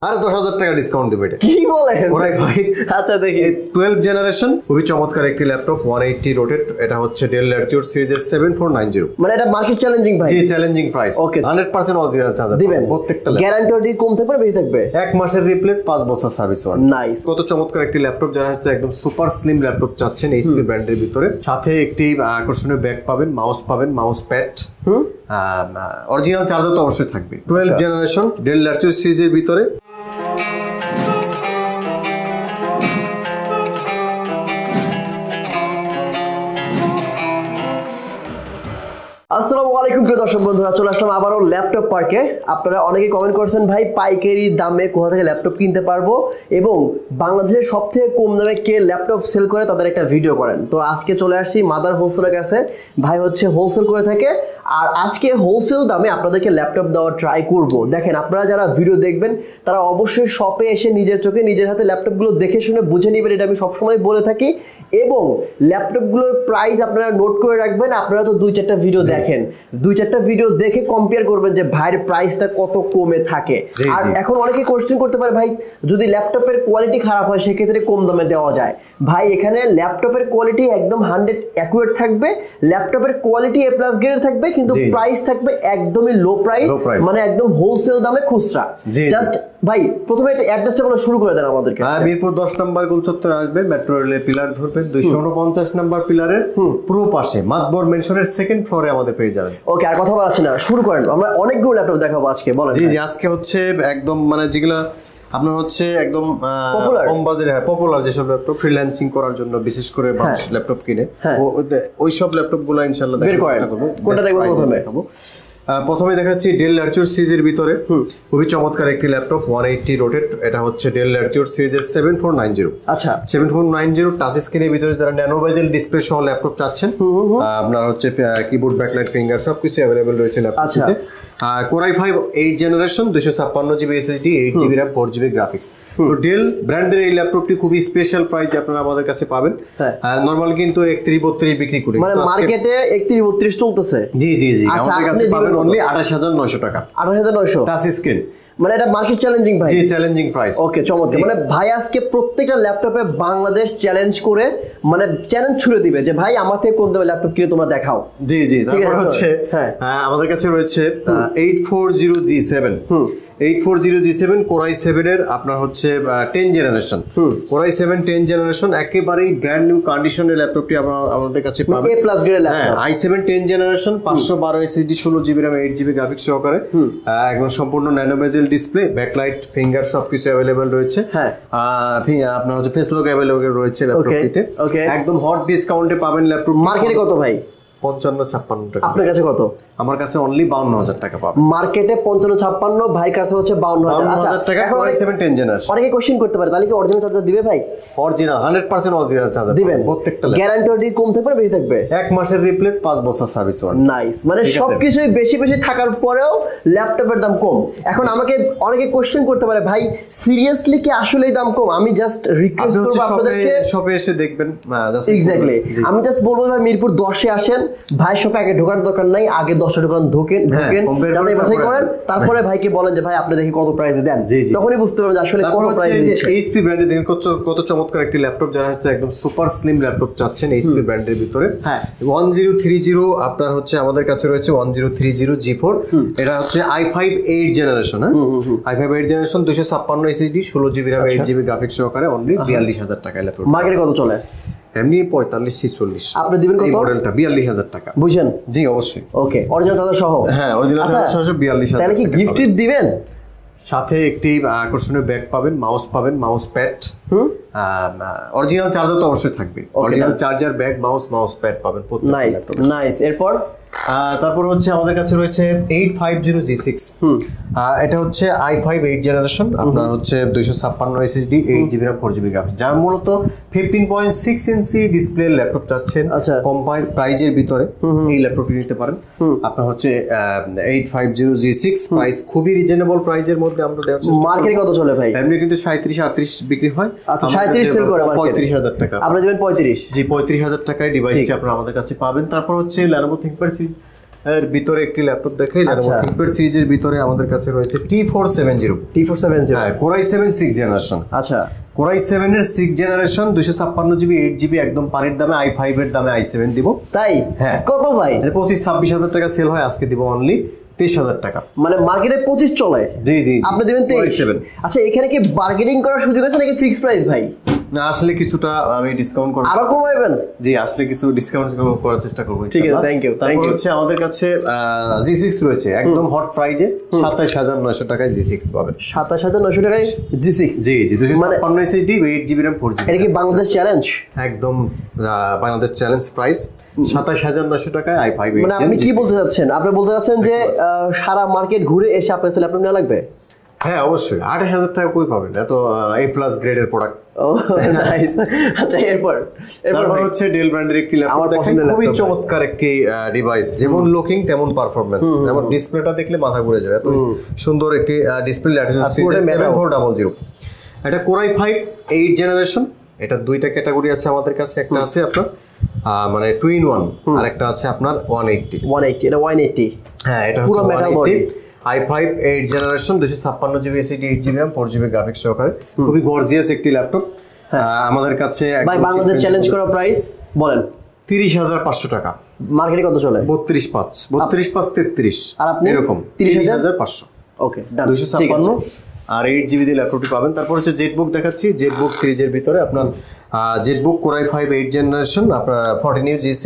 আরে 10,000 টাকা ডিসকাউন্ট দিবে এটা। কি বলেন? ওরাই ভাই। আচ্ছা দেখি 12 জেনারেশন খুবই চমৎকার একটি ল্যাপটপ 180 রোটেট। এটা হচ্ছে ডেল ল্যাটিটিউড সিরিজের 7490। মানে এটা মার্কেট চ্যালেঞ্জিং ভাই। জি চ্যালেঞ্জিং প্রাইস। ওকে 100% অরিজিনাল চার্জার দিবেন প্রত্যেকটা। গ্যারান্টি কম থাকবে না বেশি থাকবে? 1 মাসের রিপ্লেস 5 বছর সার্ভিস ওয়ারেন্টি। নাইস। কত চমৎকার একটি ল্যাপটপ, যারা হচ্ছে একদম সুপার স্লিম ল্যাপটপ চাচ্ছেন এইচপি ব্র্যান্ডের ভিতরে, সাথে একটি আকর্ষণীয় ব্যাগ পাবেন, মাউস পাবেন, মাউস প্যাড, অরিজিনাল চার্জার তো অবশ্যই থাকবে। 12 জেনারেশন ডেল ল্যাটিটিউড সিরিজের ভিতরে। আসসালামু আলাইকুম প্রিয় দর্শক বন্ধুরা, চলে আসলাম আবারও ল্যাপটপ পার্কে। আপনারা অনেকেই কমেন্ট করছেন ভাই পাইকারি দামে কোথা থেকে ল্যাপটপ কিনতে পারবো এবং বাংলাদেশের সব থেকে কম দামে কে ল্যাপটপ সেল করে তাদের একটা ভিডিও করেন। তো আজকে চলে আসি মাদার হোলসেলের কাছে। ভাই হচ্ছে হোলসেল করে থাকে, আর আজকে হোলসেল দামে আপনাদেরকে ল্যাপটপ দেওয়ার ট্রাই করব। দেখেন আপনারা যারা ভিডিও দেখবেন তারা অবশ্যই শপে এসে নিজের চোখে নিজের হাতে ল্যাপটপগুলো দেখে শুনে বুঝে নেবেন, এটা আমি সবসময় বলে থাকি। এবং ল্যাপটপগুলোর প্রাইস আপনারা নোট করে রাখবেন। আপনারা তো 2-4টা ভিডিও দেখেন, 2-4টা ভিডিও দেখে কম্পেয়ার করবেন যে ভাইয়ের প্রাইসটা কত কমে থাকে। আর এখন অনেকে কোশ্চেন করতে পারে ভাই যদি ল্যাপটপের কোয়ালিটি খারাপ হয় সেক্ষেত্রে কম দামে দেওয়া যায়। ভাই এখানে ল্যাপটপের কোয়ালিটি একদম 100 অ্যাকুরেট থাকবে, ল্যাপটপের কোয়ালিটি A+ গ্রেড থাকবে, কিন্তু প্রাইস থাকবে একদমই লো প্রাইস, মানে একদম হোলসেল দামে খুচরা। জাস্ট ভাই প্রথমে একটা অ্যাড্রেসটা বলে শুরু করে দেন আমাদেরকে। মিরপুর 10 নম্বর গোলচত্বর আসবেন, মেট্রো রেলের পিলার ধরবেন, 249 নম্বর পিলারের পুরো পাশে মাতবর মেনশনের সেকেন্ড ফ্লোরে আমাদের পেয়ে যাবেন। ওকে আর কথা বলাচ্ছি না, শুরু করেন। আমরা অনেকগুলো ল্যাপটপ দেখাবো আজকে। বলেন। জি জি আজকে হচ্ছে একদম মানে যেগুলো আপনার হচ্ছে একদম কম বাজেটে পপুলার যেসব ল্যাপটপ ফ্রিল্যান্সিং করার জন্য বিশেষ করে ল্যাপটপ কিনে ওই সব ল্যাপটপ গুলো ইনশাআল্লাহ দেখার চেষ্টা করব। কোনটা দেখবো প্রথমে? প্রথমে দেখাচ্ছি ডেল ল্যাটিটিউড সিরিজের ভিতরে খুবই চমৎকার একটি ল্যাপটপ 180 রোটেট। এটা হচ্ছে ডেল ল্যাটিটিউড সিরিজের 7490। আচ্ছা 7490 টাচ স্ক্রিনের ভিতরে যারা ন্যানো বেজেল ডিসপ্লে সহ ল্যাপটপ চাচ্ছেন, আপনার হচ্ছে কিবোর্ড ব্যাকলাইট ফিঙ্গার সবকিছু अवेलेबल রয়েছে ল্যাপটপে। Core i5 8 generation 256 GB SSD 8 GB RAM 4 GB graphics. তো ডেল ব্র্যান্ডের এই ল্যাপটপটি খুবই স্পেশাল প্রাইসে আপনারা আমাদের কাছে পাবেন। নরমাল কিন্তু 31-32 বিক্রি করি, মানে মার্কেটে 31-32 চলতেছে। জি জি জি আমাদের কাছে পাবেন অনলি 28900 টাকা। 28900 টাচ স্ক্রিন, মানে এটা মার্কেট চ্যালেঞ্জিং ভাই। জি চ্যালেঞ্জিং প্রাইস। ওকে চমৎকার। মানে ভাই আজকে প্রত্যেকটা ল্যাপটপে বাংলাদেশ চ্যালেঞ্জ করে মানে চ্যালেঞ্জ ছুড়ে দিবে যে ভাই আমার থেকে কোন দামে ল্যাপটপ কিনে তোমরা দেখাও। জি জি তারপর হচ্ছে আমাদের কাছে রয়েছে 840G7 840G7 Core i7 এর আপনার হচ্ছে 10 জেনারেশন। Core i7 10 জেনারেশন একেবারেই ব্র্যান্ড নিউ কন্ডিশনের ল্যাপটপটি আমাদের কাছে পাবেন। A+ grade laptop. i7 10 generation 512 SSD 16 GB RAM 8 GB graphics সহকারে, একদম সম্পূর্ণ ন্যানো বেজেল ডিসপ্লে, ব্যাকলাইট ফিঙ্গার সবকিছু अवेलेबल রয়েছে। আপনার হচ্ছে ফেস লক अवेलेबल রয়েছে ল্যাপটপটিতে। একদম হট ডিসকাউন্টে পাবেন ল্যাপটপ। মার্কেটে কত ভাই? 55-56 টাকা। আপনার কাছে কত? আমার কাছে অনলি 52000 টাকা পাবেন। মার্কেটে 55-56, ভাই কাছে হচ্ছে 52000 টাকা। Core i7 10 generation. অনেকে কোশ্চেন করতে পারে তাহলে কি অরিজিনাল চার্জার দিবে ভাই? অরিজিনাল 100% অরিজিনাল চার্জার দিবেন প্রত্যেকটা। গ্যারান্টি কম থাকবে না বেশি থাকবে? 1 মাসের রিপ্লেস 5 বছর সার্ভিস ওয়ারেন্টি। নাইস। মানে সবকিছুই বেশি বেশি থাকার পরেও ল্যাপটপের দাম কম। এখন আমাকে অনেকে কোশ্চেন করতে পারে ভাই সিরিয়াসলি কি আসলেই দাম কম? আমি জাস্ট রিকোয়েস্ট করব আপনাদেরকে শপে এসে দেখবেন। এক্স্যাক্টলি আমি জাস্ট বলবো ভাই মিরপুর 10-এ আসেন, ভাই শপে আগে ঢোকার দরকার নাই, আগে 10টা দোকান ঢোকেন যাচাই বাছাই করেন, তারপরে ভাইকে বলেন যে ভাই আপনি দেখি কত প্রাইসে দেন, তখনই বুঝতে পারবেন যে আসলে কত প্রাইসে দিচ্ছে। এইচপি ব্র্যান্ডের দেখেন কত চমৎকার একটি ল্যাপটপ, যারা হচ্ছে একদম সুপার স্লিম ল্যাপটপ চাচ্ছেন এইচপি ব্র্যান্ডের ভিতরে। 1030 আপনার হচ্ছে আমাদের কাছে রয়েছে 1030 G4। এটা হচ্ছে i5 8 generation. i5 8 generation 256 SSD 16 GB RAM 8 GB graphics সহকারে অনলি 42000 টাকায় ল্যাপটপ। মার্কেটে কত চলে? এমনি 45-46। আপনি দিবেন কত? এই মডেলটা 42000 টাকা। বুঝছেন? জি অবশ্যই। ওকে অরিজিনাল চার্জার সহ? হ্যাঁ অরিজিনাল চার্জার সহ 42000। তাহলে কি গিফট দিবেন? সাথে একটি আকর্ষণীয় ব্যাগ পাবেন, মাউস প্যাড, অরিজিনাল চার্জার তো অবশ্যই থাকবে। Original charger, bag, mouse pad পাবেন প্রত্যেকটা ল্যাপটপে। নাইস। এরপর তারপর হচ্ছে আমাদের কাছে রয়েছে 850G6। এটা হচ্ছে i5 8 জেনারেশন, আপনার হচ্ছে 256 SSD 8 GB RAM 4 GB graphics, যার মূলত 15.6 ইঞ্চি ডিসপ্লে ল্যাপটপ চাচ্ছেন কম প্রাইজের ভিতরে এই ল্যাপটপটি নিতে পারেন। আপনার হচ্ছে 850G6 প্রাইস খুবই রিজনেবল প্রাইজের মধ্যে আমরা দেওয়ার চেষ্টা করি। মার্কেটে কত চলে ভাই? এমনি কিন্তু 37-38 বিক্রি হয়। আচ্ছা 37 সেল করে মার্কেটে 35000 টাকা। আপনি দিবেন 35? জি 35000 টাকায় ডিভাইসটি আপনারা আমাদের কাছে পাবেন। তারপর হচ্ছে Lenovo ThinkPad এর ভিতরে একটি ল্যাপটপ দেখাই Lenovo ThinkPad সিরিজের ভিতরে আমাদের কাছে রয়েছে T470 হ্যাঁ Core i7 6th জেনারেশন আচ্ছা Core i7 এর 6th জেনারেশন 256GB 8GB একদম পানির দামে i5 এর দামে i7 দিব তাই হ্যাঁ কত ভাই 25-26,000 টাকা সেল হয় আজকে দিব অনলি 23,000 টাকা মানে মার্কেটে 25 চলে জি জি আপনি দিবেন 23 আচ্ছা এখানে কি বার্গেনিং করার সুযোগ আছে নাকি ফিক্সড প্রাইস ভাই না আসলে কিছুটা আমি ডিসকাউন্ট করব আরো কমাইবেন জি আসলে কিছু ডিসকাউন্ট করার চেষ্টা করব ঠিক আছে থ্যাংক ইউ তারপর হচ্ছে আমাদের কাছে G6 রয়েছে একদম হট প্রাইজে 27900 টাকায় G6 পাবেন 27900 টাকায় G6 জি জি 256 SSD 8GB RAM 4GB এটা কি বাংলাদেশ চ্যালেঞ্জ একদম বাংলাদেশ চ্যালেঞ্জ প্রাইস 27900 টাকায় i5 মানে আপনি কি বলতে চাচ্ছেন আপনি বলতে চাচ্ছেন যে সারা মার্কেট ঘুরে এসে আপনার ল্যাপটপ নেওয়া লাগবে হ্যাঁ অবশ্যই 28000 টাকা কই পাবেন এত A+ গ্রেডের প্রোডাক্ট ও নাইস আচ্ছা এরপর হচ্ছে ডেল ব্র্যান্ডের একটি ল্যাপটপ দেখেন খুবই চমৎকার একটি ডিভাইস যেমন লুকিং তেমন পারফরম্যান্স যেমন ডিসপ্লেটা দেখলে মাথা ঘুরে যাবে এত সুন্দর একটি ডিসপ্লে Latitude 7400 এটা Core i5 8th জেনারেশন এটা দুইটা ক্যাটাগরি আছে আমাদের কাছে একটা আছে আপনার মানে 2 in 1 আর একটা আছে আপনার 180 এটা 180 হ্যাঁ এটা হচ্ছে 180 i5 8th generation 256GB SSD 8GB RAM 4GB graphics সহকারে খুবই গর্জিয়াস একটি ল্যাপটপ আমাদের কাছে ভাই বাংলাদেশ চ্যালেঞ্জ করা প্রাইস বলেন 30,500 টাকা মার্কেটে কত চলে 32,533 আর আপনি এরকম 30,500 ওকে ডান 256 আর 8GB দিয়ে ল্যাপটপটি পাবেন তারপর হচ্ছে জেটবুক দেখাচ্ছি জেটবুক সিরিজের ভিতরে আপনার Jetbook Core i5 8th generation আপনার 14U G6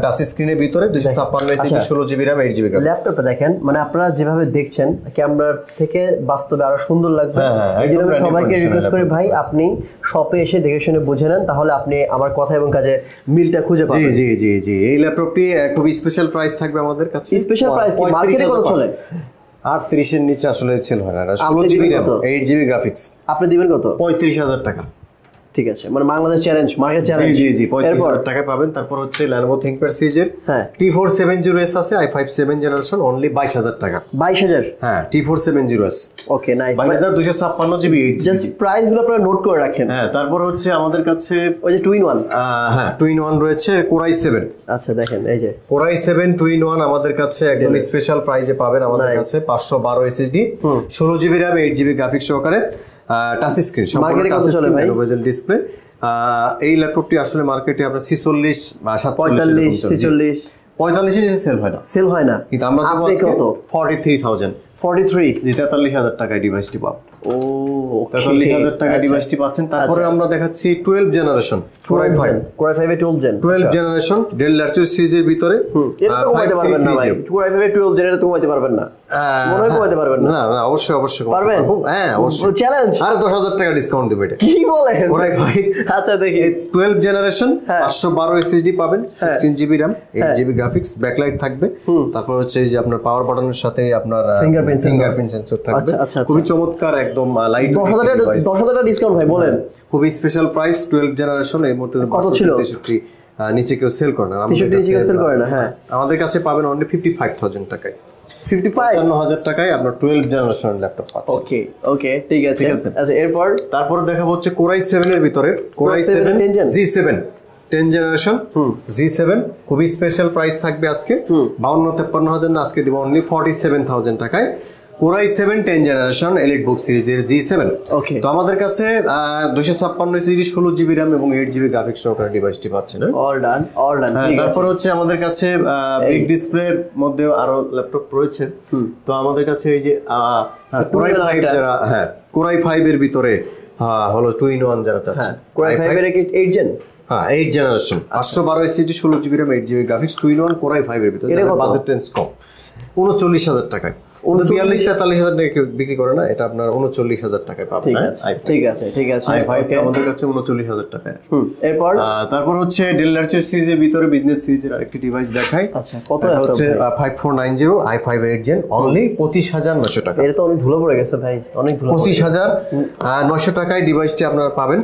টাচ স্ক্রিনের ভিতরে 256 SSD 16GB RAM 8GB ল্যাপটপটা দেখেন মানে আপনারা যেভাবে দেখছেন ক্যামেরা থেকে বাস্তবে আরো সুন্দর লাগবে এই জন্য আমি সবাইকে রিকোয়েস্ট করি ভাই আপনি শপে এসে দেখে শুনে বুঝে নেন তাহলে আপনি আমার কথা এবং কাজে মিলটা খুঁজে পাবেন জি জি জি জি এই ল্যাপটপটি খুব স্পেশাল প্রাইস থাকবে আমাদের কাছে স্পেশাল প্রাইস মার্কেটে কত চলে 38 এর নিচে আসলে সেল হয় না 16GB RAM 8GB গ্রাফিক্স আপনি দিবেন কত 35,000 টাকা ঠিক আছে মানে বাংলাদেশ চ্যালেঞ্জ মার্কেট চ্যালেঞ্জ জি জি 35,000 টাকা পাবেন তারপর হচ্ছে Lenovo ThinkPad সিরিজের T470S আছে i5 7th জেনারেশন অনলি 22,000 টাকা 22,000 হ্যাঁ T470S okay nice 2256GB 8GB just price গুলো আপনারা নোট করে রাখেন হ্যাঁ তারপর হচ্ছে আমাদের কাছে ওই যে 2 in 1 হ্যাঁ 2 in 1 রয়েছে Core i7 আচ্ছা দেখেন এই যে Core i7 2 in 1 আমাদের কাছে একদম স্পেশাল প্রাইসে পাবেন আমাদের কাছে 512 SSD 16GB RAM 8GB graphics সহকারে টাচ স্ক্রিন সম্পূর্ণ টাচ স্ক্রিন বেজেল ডিসপ্লে এই ল্যাপটপটি আসলে মার্কেটে আপনার 46 বা 47 45 এর নিচে সেল হয় না কিন্তু আমরা দেব আজকে 43,000 জি 43,000 টাকায় ডিভাইসটি পাবেন ও 43,000 টাকা ডিভাইসটি পাচ্ছেন তারপরে আমরা দেখাচ্ছি 12 জেনারেশন Core i5 এ 12 জেনারেশন ডেল ল্যাটিটিউড সিরিজের ভিতরে এটা তো কমাইতে পারবেন না ভাই Core i5 এ 12 জেনারেশন তো কমাইতে পারবেন না মনে হয় কমাইতে পারবেন না না অবশ্যই পারবেন হ্যাঁ অবশ্যই চ্যালেঞ্জ আর 10,000 টাকা ডিসকাউন্ট দেব এটা কি বলেন Core i5 আচ্ছা দেখি 12 জেনারেশন 512 SSD পাবেন 16GB RAM 8GB graphics backlight থাকবে তারপর হচ্ছে এই যে আপনার পাওয়ার বাটনের সাথে আপনার ফিঙ্গারপ্রিন্ট সেন্সর থাকবে খুবই চমৎকার একদম লাইট 10,000 টাকা ডিসকাউন্ট ভাই বলেন খুবই স্পেশাল প্রাইস 12 জেনারেশন এর মধ্যে কত ছিল 63 নিচে কেউ সেল করে না হ্যাঁ আমাদের কাছে পাবেন অনলি 55,000 টাকায় 55,000 টাকায় আপনার 12 জেনারেশন ল্যাপটপ পাচ্ছেন ওকে ঠিক আছে আচ্ছা এরপর তারপরে দেখা হচ্ছে Core i7 এর ভিতরে Core i7 G7 10 generation G7 খুবই স্পেশাল প্রাইস থাকবে আজকে 52-53,000 না আজকে দিব অনলি 47,000 টাকায় Core i7 10 জেনারেশন এলিট বুক সিরিজের G7 তো আমাদের কাছে 256 SSD 16GB RAM এবং 8GB গ্রাফিক্স সহকারে ডিভাইসটি পাচ্ছেন অল ডান তারপর হচ্ছে আমাদের কাছে বিগ ডিসপ্লের মধ্যে আরো ল্যাপটপ রয়েছে তো আমাদের কাছে এই যে Core i5 যারা Core i5 এর ভিতরে হলো 2 in 1 যারা চাচ্ছে Core i5 এর 8 gen 8 generation 512 SSD 16GB RAM 8GB graphics 2 in 1 Core i5 এর ভিতরে বাজেট রেঞ্জ কম 39,000 টাকায় 42-43,000 টাকা বিক্রি করে না এটা আপনার 39,000 টাকায় পাবেন ঠিক আছে i5 আমাদের কাছে 39,000 টাকায় এরপর তারপর হচ্ছে ডেল ল্যাটিটিউড সিরিজের ভিতরে বিজনেস সিরিজের আরেকটি ডিভাইস দেখাই আচ্ছা কত হচ্ছে 5490 i5 8 জেন অনলি 25,900 টাকা এটা তো অনেক ধুলো পড়ে গেছে ভাই অনেক ধুলো 25,900 টাকায় ডিভাইসটি আপনারা পাবেন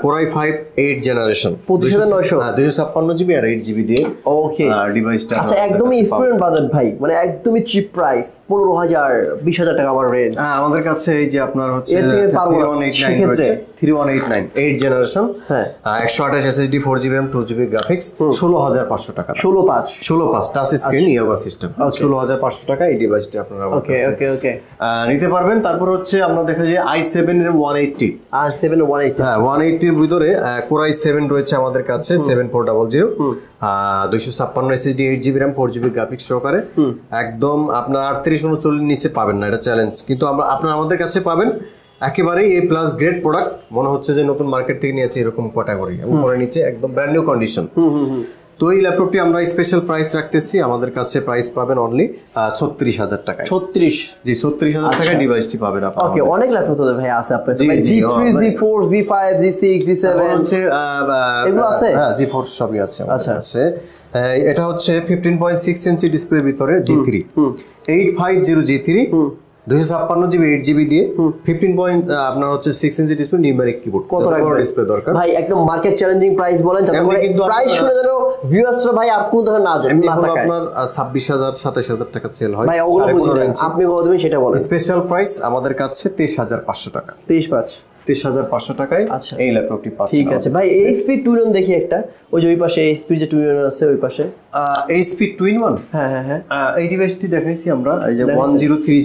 কোরাই 5 8 জেনারেশন 25900 256 জিবি আর 8 জিবি দিয়ে ওকে ডিভাইসটা। আচ্ছা একদমই স্টুডেন্ট বাজেট ভাই, মানে একদমই চিপ প্রাইস, 15000 20000 টাকা আমার রেঞ্জ। আমাদের কাছে এই যে আপনার হচ্ছে এর থেকে পারবো 3189 রয়েছে, 3189 8 জেনারেশন, হ্যাঁ 128 SSD 4GB RAM 2GB graphics, 16500 টাকা, 165 টাচ স্ক্রিন ইয়োগা সিস্টেম, 16500 টাকা এই ডিভাইসটি আপনারা ওকে ওকে ওকে নিতে পারবেন। তারপর হচ্ছে আমরা দেখা যায় i7 এর 180 i7 180 হ্যাঁ 180 এর ভিতরে কোরাই 7 রয়েছে আমাদের কাছে 7400 256 SSD 8GB RAM 4GB graphics সহকারে, একদম আপনার 3839 নিচে পাবেন না, এটা চ্যালেঞ্জ। কিন্তু আপনারা আমাদের কাছে পাবেন একেবারেই A+ গ্রেড প্রোডাক্ট, মনে হচ্ছে যে নতুন মার্কেট থেকে নিয়েছে এরকম ক্যাটাগরি, এবং পরে নিচে একদম ব্র্যান্ড নিউ কন্ডিশন। তো এই ল্যাপটপটি আমরা স্পেশাল প্রাইস রাখতেছি, আমাদের কাছে প্রাইস পাবেন অনলি 36000 টাকায়। 36 জি 36000 টাকায় ডিভাইসটি পাবেন আপনারা। ওকে অনেক ল্যাপটপ তো ভাই আছে আপনার কাছে, G3 Z4 Z5 Z6 Z7 হচ্ছে এগুলো আছে, হ্যাঁ G4 সবই আছে আমাদের আচ্ছা কাছে। এটা হচ্ছে 15.6 ইঞ্চি ডিসপ্লের ভিতরে G3 850 G3 256 জিবি 8 জিবি দিয়ে 15 আপনার হচ্ছে 6 ইঞ্চি ডিসপ্লে নিউমেরিক কিবোর্ড, কত বড় ডিসপ্লে দরকার ভাই? একদম মার্কেট চ্যালেঞ্জিং প্রাইস বলেন, যাতে করে প্রাইস শুনে যেন ভিউয়ার্সরা ভাই আপনি তো না যান না টাকা, আপনার 26000 27000 টাকা সেল হয়। ভাই ওগুলো বুঝলেন, আপনি কত দিবেন সেটা বলেন। স্পেশাল প্রাইস আমাদের কাছে 23500 টাকা, 23500 টাকায় এই ল্যাপটপটি পাচ্ছেন। ঠিক আছে ভাই, এইচপি টুইন দেখি একটা, ওই যে ওই পাশে এইচপি যে টুইন আছে ওই পাশে এইচপি টুইন 1, হ্যাঁ হ্যাঁ হ্যাঁ এই ডিভাইসটি দেখাইছি আমরা, এই যে 1030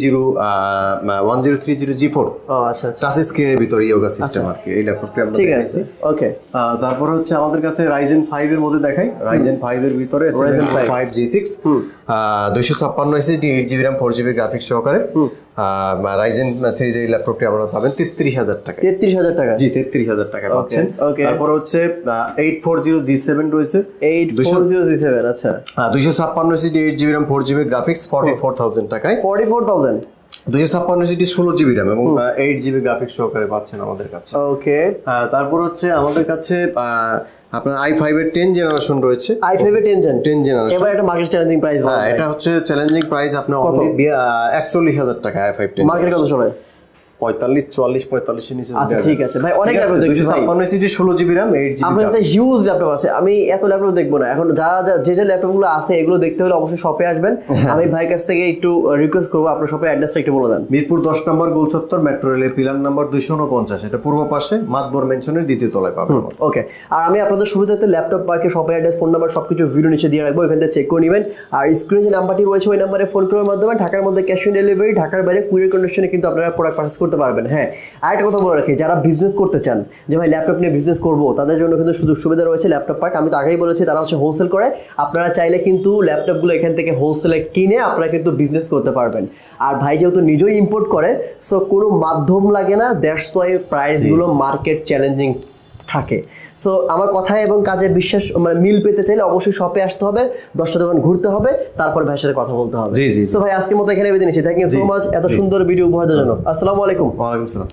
G4 আচ্ছা আচ্ছা টাচ স্ক্রিনের ভিতরে ইয়োগা সিস্টেম আর কি, এই ল্যাপটপটি আমরা দেখাইছি। ওকে তারপর হচ্ছে আমাদের কাছে Ryzen 5 এর মধ্যে দেখাই, Ryzen 5 এর ভিতরে 5 G6 256 SSD 8GB RAM 4GB graphics সহকারে Ryzen সিরিজের এই ল্যাপটপটি আমরা পাবেন 33000 টাকা। 33000 টাকা, জি 33000 টাকা পাচ্ছেন। তারপর হচ্ছে 840 G7 রয়েছে, 840 G7 আচ্ছা 256 SSD 8GB RAM 4GB graphics 44000 টাকায়, 44000 256 SSD 16GB RAM এবং 8GB গ্রাফিক্স সহকারে পাচ্ছেন আমাদের কাছে। ওকে তারপর হচ্ছে আমাদের কাছে আপনার i5 এর 10 জেনারেশন রয়েছে, i5 এর 10 জেনারেশন। এবার একটা মার্কেট চ্যালেঞ্জিং প্রাইস বলেন। হ্যাঁ এটা হচ্ছে চ্যালেঞ্জিং প্রাইস আপনার অনলি 41000 টাকা i5 10। মার্কেট কত চলে? 45 এর নিচে। আচ্ছা ঠিক আছে ভাই, অনেক ল্যাপটপ দেখছি ভাই, 256 SSD 16GB RAM 8GB। আপনার কাছে হিউজ ল্যাপটপ আছে, আমি এত ল্যাপটপ দেখবো না এখন। যারা যে ল্যাপটপগুলো আছে এগুলো দেখতে হলে অবশ্যই শপে আসবেন। আমি ভাইয়ের কাছ থেকে একটু রিকোয়েস্ট করবো, আপনার শপের অ্যাড্রেসটা একটু বলে দেন। মিরপুর 10 নম্বর গোল চত্বর, মেট্রো রেলের পিলার নাম্বার 249, এটা পূর্ব পাশে মাতবর মেনশনের দ্বিতীয় তলায় পাবেন। ওকে, আর আমি আপনাদের সুবিধার্থে ল্যাপটপ পার্কে শপের অ্যাড্রেস, ফোন নাম্বার সবকিছু ভিডিও নিচে দিয়ে রাখবো, এখান থেকে চেক করে নেবেন। আর স্ক্রিনে যে নাম্বারটি রয়েছে ওই নাম্বারে ফোন করার মাধ্যমে ঢাকার মধ্যে ক্যাশ অন ডেলিভারি, ঢাকার বাইরে কুরিয়ার কন্ডিশনে কিন্তু আপনারা প্রোডাক্ট পারচেজ করতে পারবেন। হ্যাঁ আরেকটা কথা বলে রাখি, যারা বিজনেস করতে চান যে ভাই ল্যাপটপ নিয়ে বিজনেস করবো, তাদের জন্য কিন্তু সুযোগ সুবিধা রয়েছে ল্যাপটপ পার্ক। আমি তো আগেই বলেছি তারা হচ্ছে হোলসেল করে, আপনারা চাইলে কিন্তু ল্যাপটপগুলো এখান থেকে হোলসেলে কিনে আপনারা কিন্তু বিজনেস করতে পারবেন। আর ভাই যেহেতু নিজেই ইম্পোর্ট করে, সো কোনো মাধ্যম লাগে না, দ্যাটস ওয়াই প্রাইসগুলো মার্কেট চ্যালেঞ্জিং থাকে। সো আমার কথায় এবং কাজে বিশ্বাস মানে মিল পেতে চাইলে অবশ্যই শপে আসতে হবে, 10টা দোকান ঘুরতে হবে, তারপর ভাইয়ের সাথে কথা বলতে হবে। সো ভাই আজকের মতো এখানে বিদায় নিচ্ছি, থ্যাংক ইউ সো মাচ এত সুন্দর ভিডিও উপহার দেওয়ার জন্য। আসসালামু আলাইকুম। ওয়ালাইকুম আসসালাম।